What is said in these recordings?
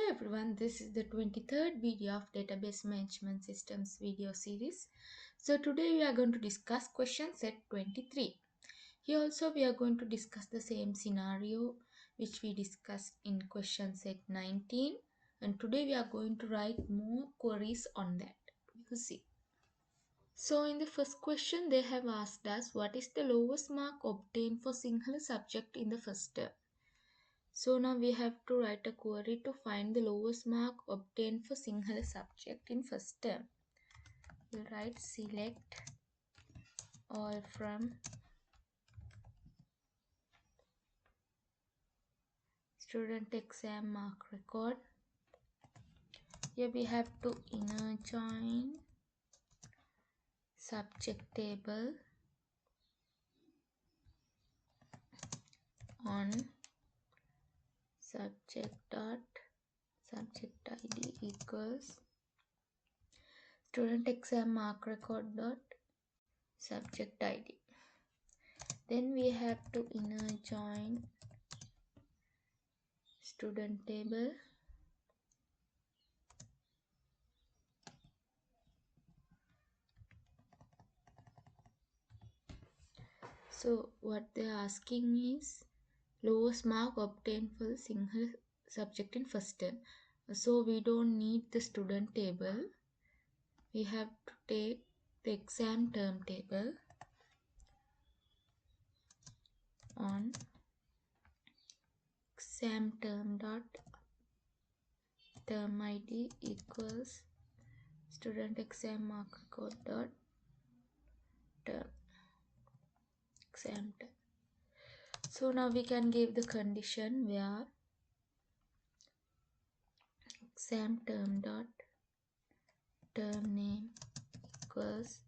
everyone, this is the 23rd video of Database Management Systems video series. So today we are going to discuss question set 23. Here also we are going to discuss the same scenario which we discussed in question set 19, and today we are going to write more queries on that. We'll see. So in the first question they have asked us what is the lowest mark obtained for single subject in the first term. So now we have to write a query to find the lowest mark obtained for single subject in first term. We'll write select all from student exam mark record. Here we have to inner join subject table on subject id equals student exam mark record dot subject id. Then we have to inner join student table so what they're asking is lowest mark obtained for the single subject in first term. So we don't need the student table. We have to take the exam term table on exam term dot term id equals student exam mark record dot term exam term. So now we can give the condition where exam term dot term name equals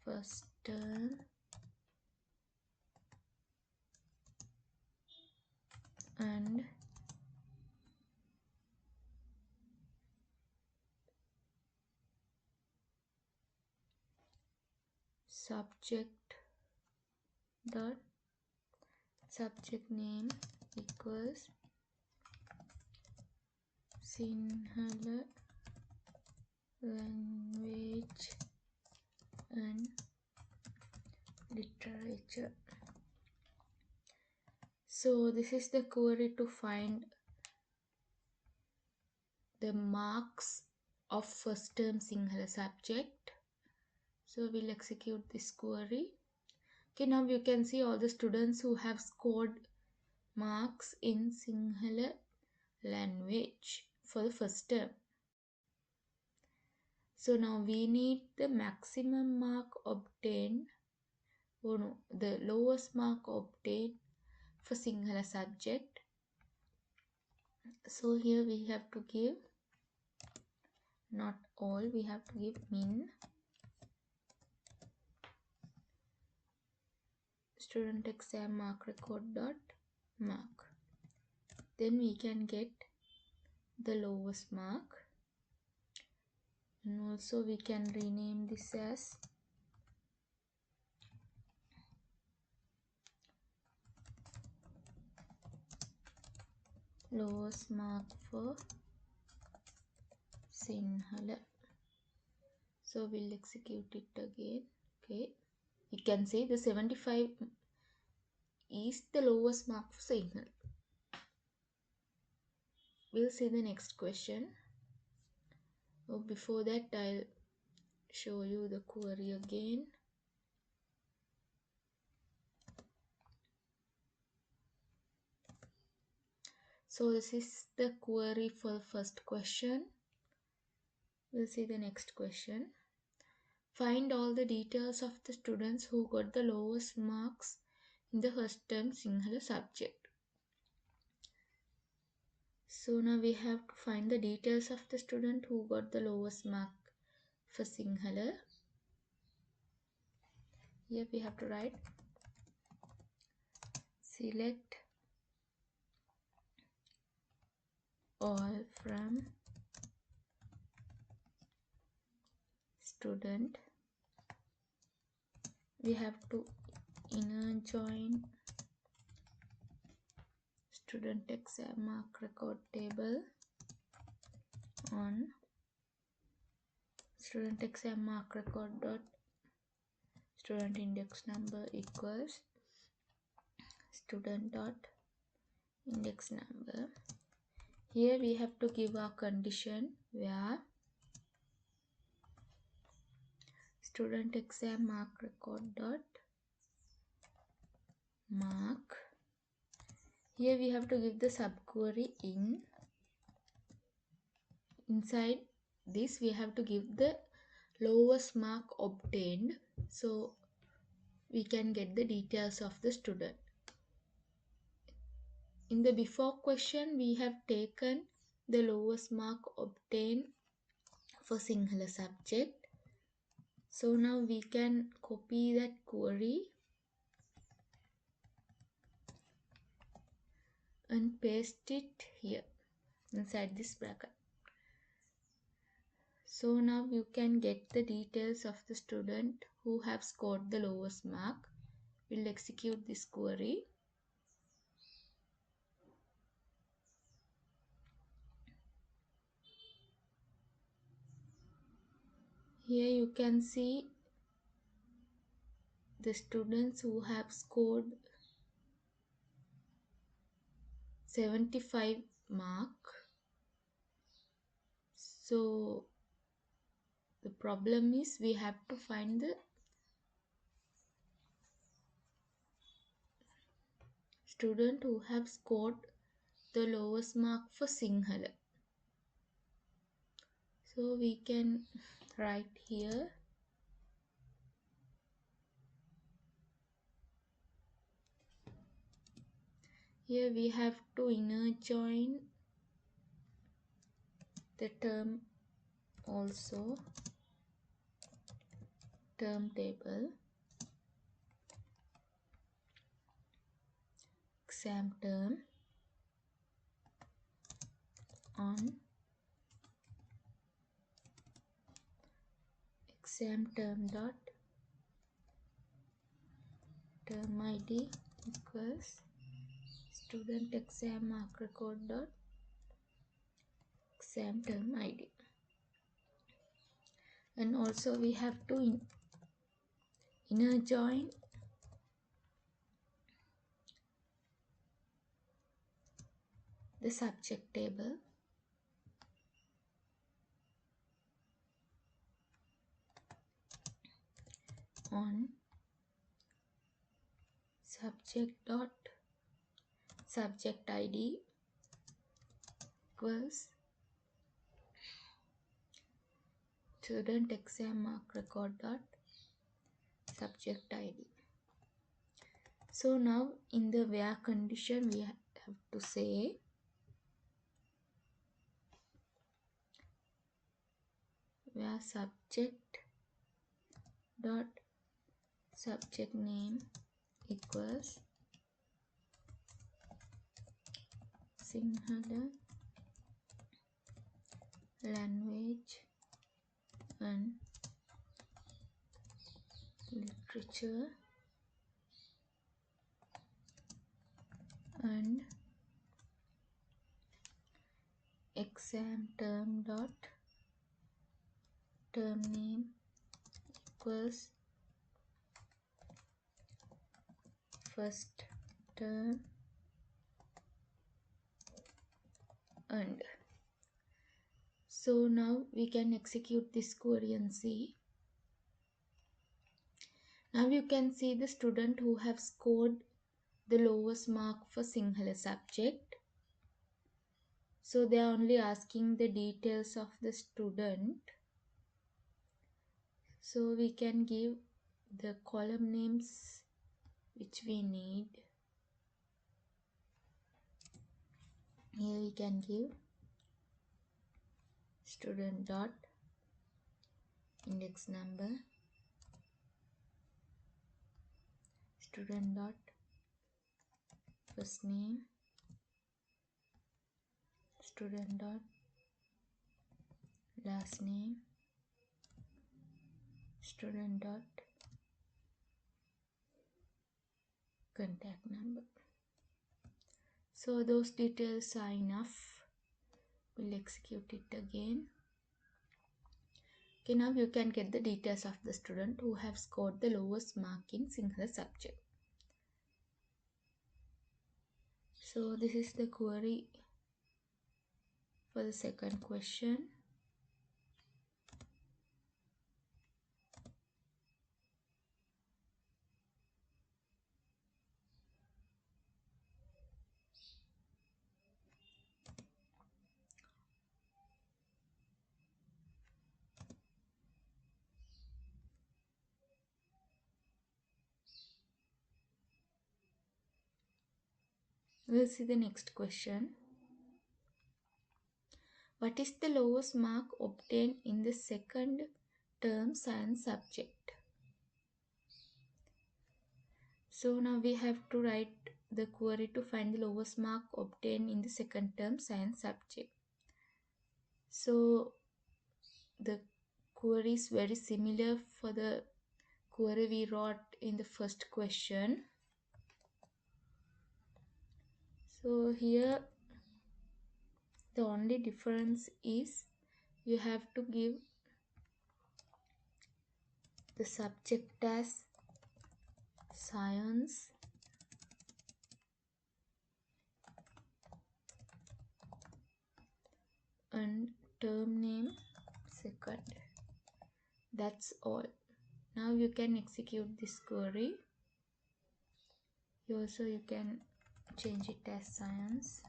first term and subject dot subject name equals Sinhala language and literature. So this is the query to find the marks of first term single subject. So we'll execute this query. Okay, now you can see all the students who have scored marks in Sinhala language for the first term. So now we need the maximum mark obtained, the lowest mark obtained for Sinhala subject. So here we have to give not all, we have to give min student exam mark record dot mark. Then we can get the lowest mark, and also we can rename this as lowest mark for Sinhala. So we'll execute it again. Okay, you can see the 75 is the lowest mark for Sinhala. We'll see the next question. Oh, before that I'll show you the query again. So this is the query for the first question. We'll see the next question. Find all the details of the students who got the lowest marks in the first term Sinhala subject. So now we have to find the details of the student who got the lowest mark for Sinhala. Here we have to write select all from student. We have to inner join student exam mark record table on student exam mark record dot student index number equals student dot index number. Here we have to give our condition where student exam mark record dot mark. Here we have to give the subquery inside this we have to give the lowest mark obtained, so we can get the details of the student. In the before question we have taken the lowest mark obtained for Sinhala subject. So now we can copy that query and paste it here inside this bracket. So now you can get the details of the student who have scored the lowest mark. We'll execute this query. Here you can see the students who have scored 75 mark. So the problem is we have to find the student who have scored the lowest mark for Sinhala. So we can write here we have to inner join the term also term table exam term on exam term dot term id equals student exam mark record dot exam term id, and also we have to inner join the subject table on subject dot subject id equals student exam mark record dot subject id. So now in the where condition we have to say where subject dot subject name equals Sinhala language and literature and exam term dot term name equals first term and. So now we can execute this query and see. Now you can see the student who have scored the lowest mark for Sinhala subject. So they are only asking the details of the student. So we can give the column names which we need. Here we can give student dot index number, student dot first name, student dot last name, student dot contact number. So those details are enough. We'll execute it again. Okay, now you can get the details of the student who have scored the lowest mark in single subject. So this is the query for the second question. We'll see the next question. What is the lowest mark obtained in the second term science subject? So now we have to write the query to find the lowest mark obtained in the second term science subject. So the query is very similar for the query we wrote in the first question. So here the only difference is you have to give the subject as science and term name second. That's all. Now you can execute this query. You can change it as science.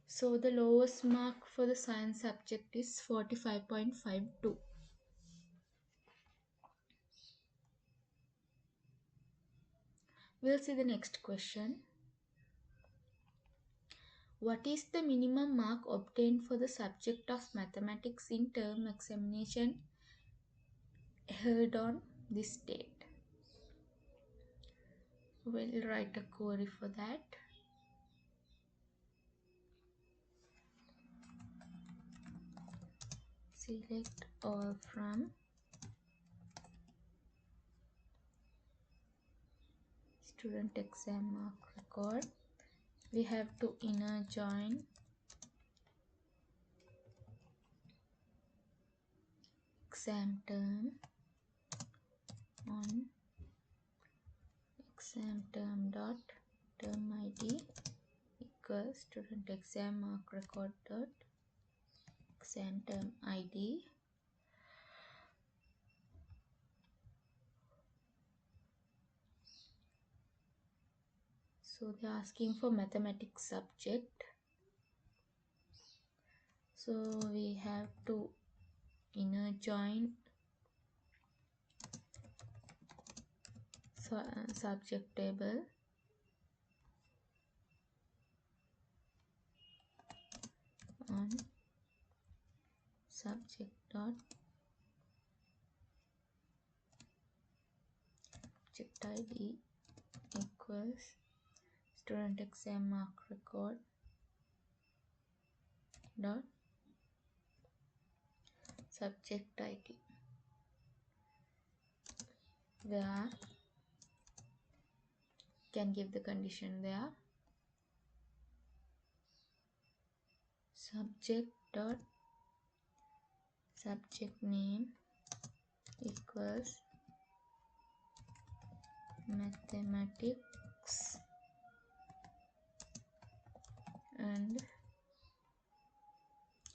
So the lowest mark for the science subject is 45.52. We'll see the next question. What is the minimum mark obtained for the subject of mathematics in term examination held on this date? We'll write a query for that. Select all from student exam mark record. We have to inner join exam term on exam term dot term id equals student exam mark record dot exam term id. So they're asking for mathematics subject. So we have to inner join subject table on subject dot subject id equals student exam mark record dot subject id, where can give the condition there subject dot subject name equals mathematics and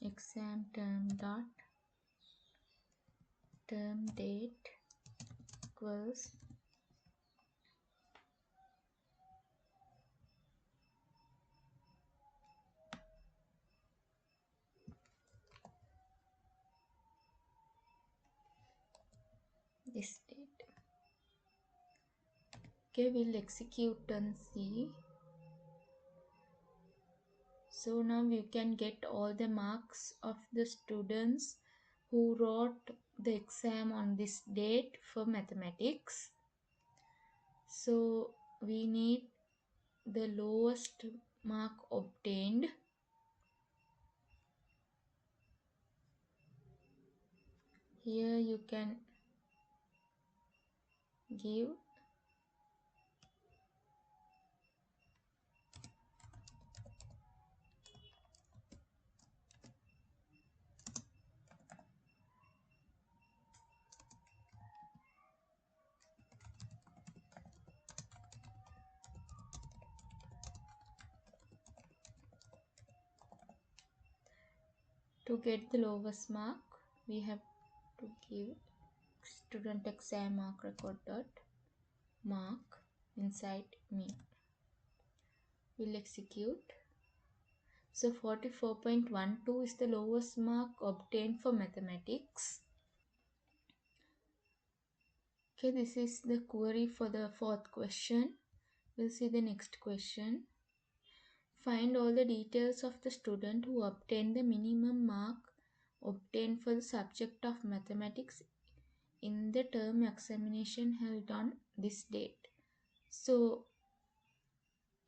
exam term dot term date equals this date. Okay, we'll execute and see. So now you can get all the marks of the students who wrote the exam on this date for mathematics. So we need the lowest mark obtained. Here you can give To get the lowest mark, we have to give student exam mark record dot mark inside me. We'll execute. So 44.12 is the lowest mark obtained for mathematics. Okay, this is the query for the fourth question. We'll see the next question. Find all the details of the student who obtained the minimum mark obtained for the subject of mathematics in the term examination held on this date. So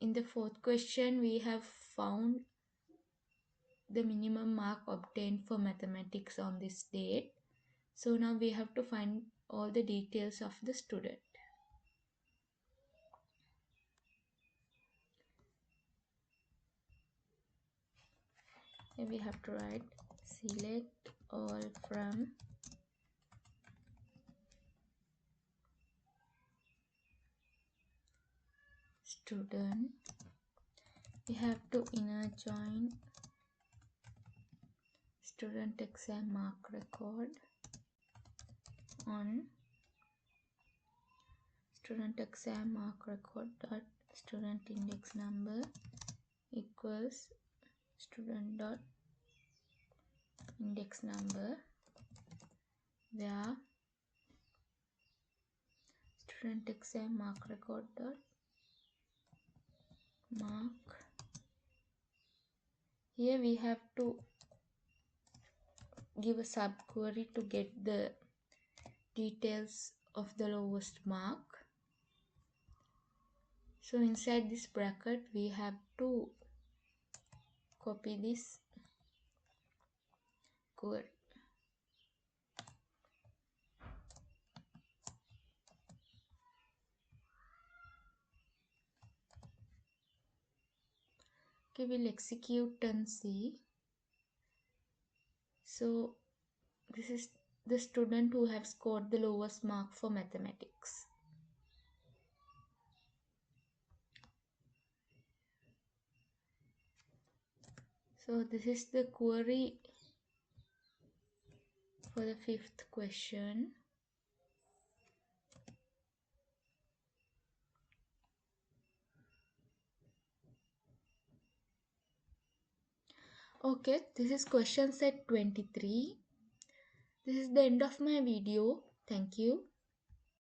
in the fourth question, we have found the minimum mark obtained for mathematics on this date. So now we have to find all the details of the student. And we have to write select all from student. We have to inner join student exam mark record on student exam mark record dot student index number equals student dot index number, where student exam mark record dot mark. Here we have to give a subquery to get the details of the lowest mark. So inside this bracket we have to copy this query. Okay, we'll execute and see. So this is the student who have scored the lowest mark for mathematics. So this is the query for the fifth question. Okay, this is question set 23. This is the end of my video. Thank you.